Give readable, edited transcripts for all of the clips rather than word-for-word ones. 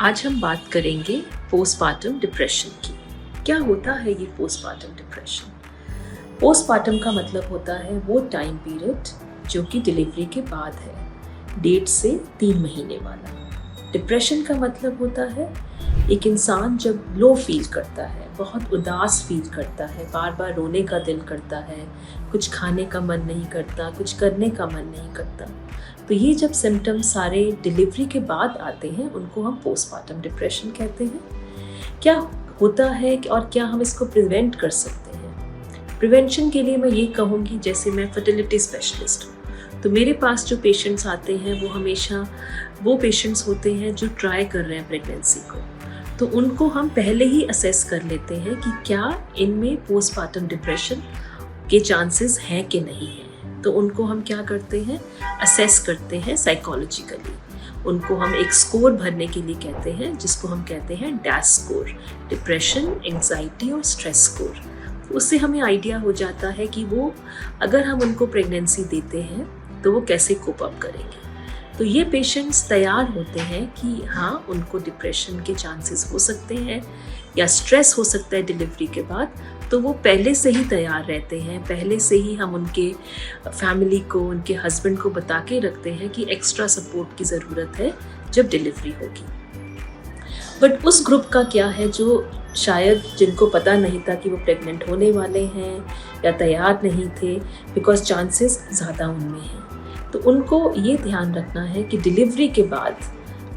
आज हम बात करेंगे पोस्टपार्टम डिप्रेशन की। क्या होता है ये पोस्टपार्टम डिप्रेशन? पोस्टपार्टम का मतलब होता है वो टाइम पीरियड जो कि डिलीवरी के बाद है, 1.5 से 3 महीने वाला। डिप्रेशन का मतलब होता है एक इंसान जब लो फील करता है, बहुत उदास फील करता है, बार बार रोने का दिल करता है, कुछ खाने का मन नहीं करता, कुछ करने का मन नहीं करता। तो ये जब सिम्टम्स सारे डिलीवरी के बाद आते हैं उनको हम पोस्टपार्टम डिप्रेशन कहते हैं। क्या होता है और क्या हम इसको प्रिवेंट कर सकते हैं? प्रिवेंशन के लिए मैं ये कहूँगी, जैसे मैं फर्टिलिटी स्पेशलिस्ट हूँ तो मेरे पास जो पेशेंट्स आते हैं वो हमेशा वो पेशेंट्स होते हैं जो ट्राई कर रहे हैं प्रेगनेंसी को। तो उनको हम पहले ही असेस कर लेते हैं कि क्या इनमें पोस्टपार्टम डिप्रेशन के चांसेस हैं कि नहीं हैं। तो उनको हम क्या करते हैं, असेस करते हैं साइकोलॉजिकली। उनको हम एक स्कोर भरने के लिए कहते हैं जिसको हम कहते हैं डैश स्कोर, डिप्रेशन, एंग्जाइटी और स्ट्रेस स्कोर। उससे हमें आइडिया हो जाता है कि वो अगर हम उनको प्रेगनेंसी देते हैं तो वो कैसे कोप अप करेंगे। तो ये पेशेंट्स तैयार होते हैं कि हाँ, उनको डिप्रेशन के चांसेस हो सकते हैं या स्ट्रेस हो सकता है डिलीवरी के बाद। तो वो पहले से ही तैयार रहते हैं, पहले से ही हम उनके फैमिली को, उनके हस्बैंड को बता के रखते हैं कि एक्स्ट्रा सपोर्ट की ज़रूरत है जब डिलीवरी होगी। बट उस ग्रुप का क्या है जो शायद जिनको पता नहीं था कि वो प्रेग्नेंट होने वाले हैं या तैयार नहीं थे, बिकॉज चांसेस ज़्यादा उनमें हैं। तो उनको ये ध्यान रखना है कि डिलीवरी के बाद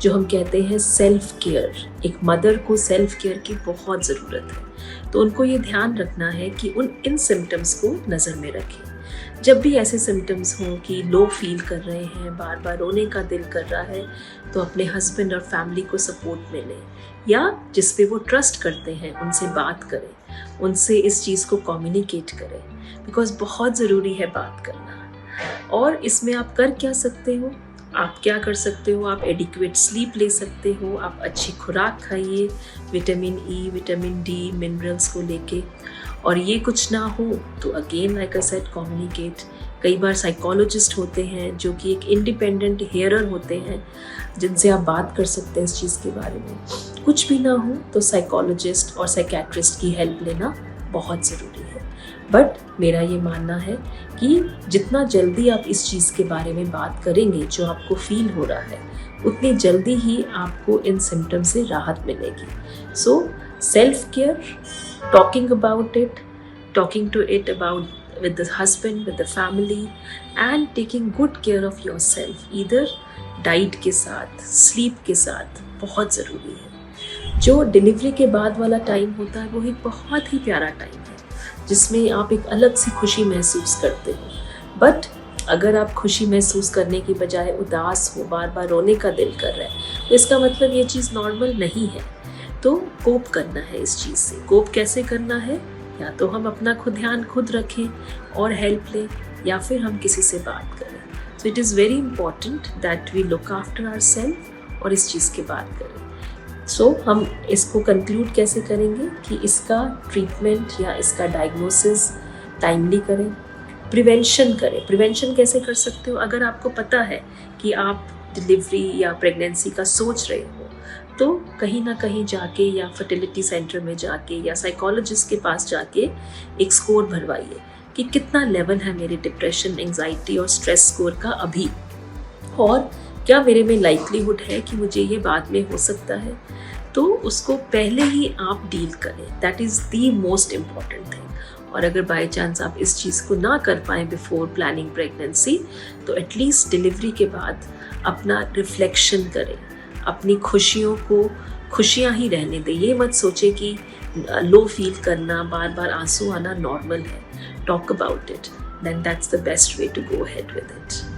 जो हम कहते हैं सेल्फ केयर, एक मदर को सेल्फ केयर की बहुत ज़रूरत है। तो उनको ये ध्यान रखना है कि इन सिम्टम्स को नज़र में रखें। जब भी ऐसे सिम्टम्स हों कि लो फील कर रहे हैं, बार बार रोने का दिल कर रहा है, तो अपने हस्बैंड और फैमिली को सपोर्ट मिले या जिस पे वो ट्रस्ट करते हैं उनसे बात करें, उनसे इस चीज़ को कम्युनिकेट करें, बिकॉज बहुत ज़रूरी है बात करना। और इसमें आप कर क्या सकते हो? आप क्या कर सकते हो? आप एडिक्वेट स्लीप ले सकते हो, आप अच्छी खुराक खाइए, vitamin E, vitamin D, minerals को लेके। और ये कुछ ना हो तो again like I said, communicate. कई बार साइकोलॉजिस्ट होते हैं जो कि एक इंडिपेंडेंट हियरर होते हैं जिनसे आप बात कर सकते हैं इस चीज़ के बारे में। कुछ भी ना हो तो साइकोलॉजिस्ट और साइकेट्रिस्ट की हेल्प लेना बहुत ज़रूरी है। बट मेरा ये मानना है कि जितना जल्दी आप इस चीज़ के बारे में बात करेंगे जो आपको फील हो रहा है, उतनी जल्दी ही आपको इन सिम्टम से राहत मिलेगी। So self care, talking about it, talking to it about with the husband, with the family, and taking good care of your self, either diet के साथ, स्लीप के साथ, बहुत ज़रूरी है। जो डिलीवरी के बाद वाला टाइम होता है वो एक बहुत ही प्यारा टाइम है जिसमें आप एक अलग सी खुशी महसूस करते हो। बट अगर आप खुशी महसूस करने की बजाय उदास हो, बार बार रोने का दिल कर रहा है, तो इसका मतलब ये चीज़ नॉर्मल नहीं है। तो कोप करना है इस चीज़ से। कोप कैसे करना है? या तो हम अपना ध्यान खुद रखें और हेल्प लें, या फिर हम किसी से बात करें। So it is very important that we look after our self और इस चीज़ की बात करें। सो हम इसको कंक्लूड कैसे करेंगे कि इसका ट्रीटमेंट या इसका डायग्नोसिस टाइमली करें, प्रिवेंशन करें। प्रिवेंशन कैसे कर सकते हो? अगर आपको पता है कि आप डिलीवरी या प्रेगनेंसी का सोच रहे हो, तो कहीं ना कहीं जाके या फर्टिलिटी सेंटर में जाके या साइकोलॉजिस्ट के पास जाके एक स्कोर भरवाइए कि कितना लेवल है मेरे डिप्रेशन, एंग्जाइटी और स्ट्रेस स्कोर का अभी, और क्या मेरे में लाइक्लीहुड है कि मुझे ये बाद में हो सकता है। तो उसको पहले ही आप डील करें, that is the most important thing. और अगर बाय चांस आप इस चीज़ को ना कर पाएँ बिफोर प्लानिंग प्रेगनेंसी, तो एटलीस्ट डिलीवरी के बाद अपना रिफ्लेक्शन करें, अपनी खुशियों को खुशियाँ ही रहने दें। ये मत सोचे कि लो फील करना, बार बार आंसू आना नॉर्मल है। Talk about it, then that's the best way to go ahead with it.